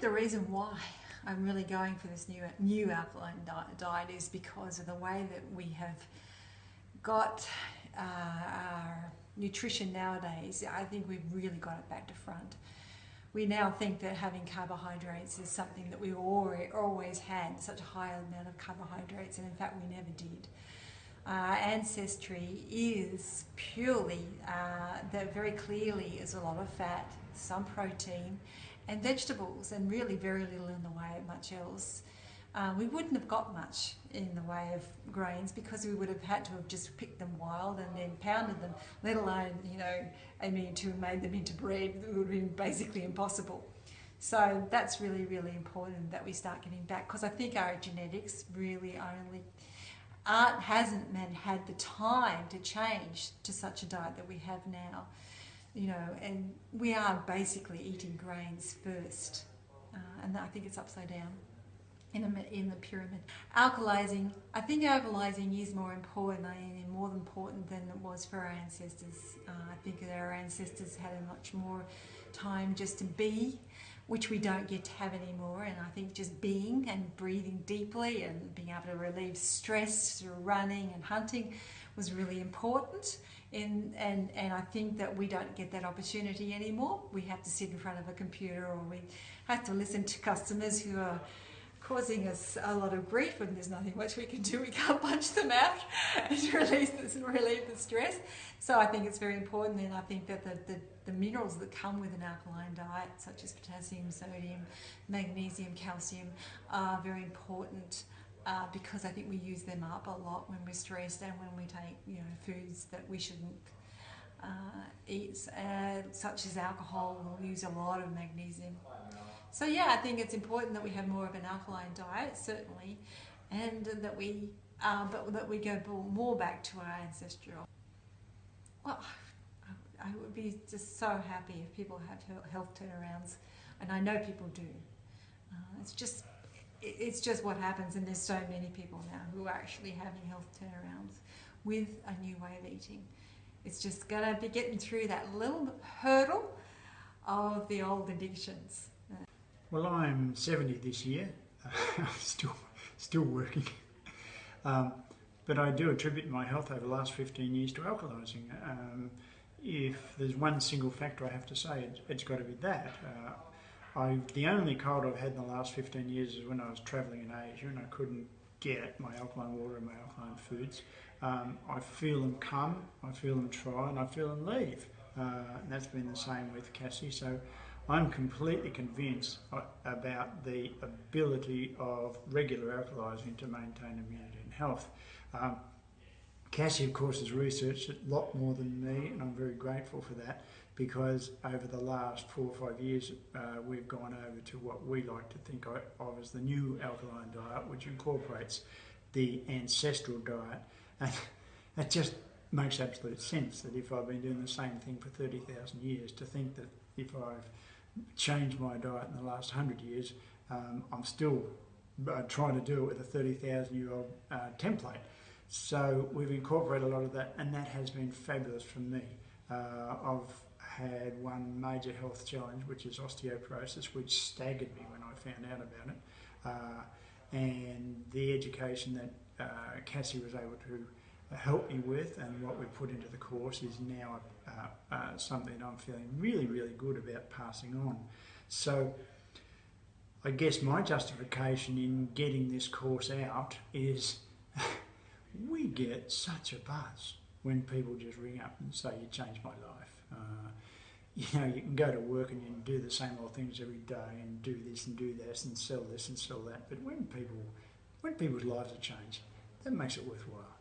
the reason why I'm really going for this new alkaline diet is because of the way that we have got our nutrition nowadays. I think we've really got it back to front. We now think that having carbohydrates is something that we always had, such a high amount of carbohydrates, and in fact we never did. Ancestry is purely, that very clearly is a lot of fat, some protein, and vegetables, and really very little in the way of much else. We wouldn't have got much in the way of grains because we would have had to have just picked them wild and then pounded them, let alone, to have made them into bread. It would have been basically impossible. So that's really, really important that we start getting back, because I think our genetics really hasn't had the time to change to such a diet that we have now. And we are basically eating grains first, and I think it's upside down in the pyramid. Alkalizing, I think alkalizing is more important than it was for our ancestors. I think that our ancestors had a much more time just to be, which we don't get to have anymore. And I think just being and breathing deeply and being able to relieve stress through running and hunting was really important. And I think that we don't get that opportunity anymore. We have to sit in front of a computer, or we have to listen to customers who are causing us a lot of grief, and there's nothing much we can do. We can't punch them out and relieve the stress. So I think it's very important, and I think that the minerals that come with an alkaline diet, such as potassium, sodium, magnesium, calcium, are very important. Because I think we use them up a lot when we're stressed and when we take foods that we shouldn't eat, such as alcohol. We'll use a lot of magnesium. So yeah, I think it's important that we have more of an alkaline diet, certainly, and that we go more back to our ancestral. Well, I would be just so happy if people have health turnarounds, and I know people do. It's just what happens, and there's so many people now who are actually having health turnarounds with a new way of eating. It's just going to be getting through that little hurdle of the old addictions. Well, I'm 70 this year. I'm still working. But I do attribute my health over the last 15 years to alkalising. If there's one single factor I have to say, it's got to be that. The only cold I've had in the last 15 years is when I was travelling in Asia and I couldn't get my alkaline water and my alkaline foods. I feel them come, I feel them try, and I feel them leave. And that's been the same with Cassie. So I'm completely convinced about the ability of regular alkalising to maintain immunity and health. Cassie, of course, has researched it a lot more than me, and I'm very grateful for that, because over the last 4 or 5 years we've gone over to what we like to think of as the new alkaline diet, which incorporates the ancestral diet. And that just makes absolute sense, that if I've been doing the same thing for 30,000 years, to think that if I've changed my diet in the last 100 years, I'm still trying to do it with a 30,000-year-old template. So we've incorporated a lot of that, and that has been fabulous for me. I've had one major health challenge, which is osteoporosis, which staggered me when I found out about it. And the education that Cassie was able to help me with, and what we put into the course, is now something I'm feeling really, really good about passing on. So I guess my justification in getting this course out is we get such a buzz when people just ring up and say, "You changed my life." You can go to work and you can do the same old things every day and do this and do this and sell that. But when people's lives are changed, that makes it worthwhile.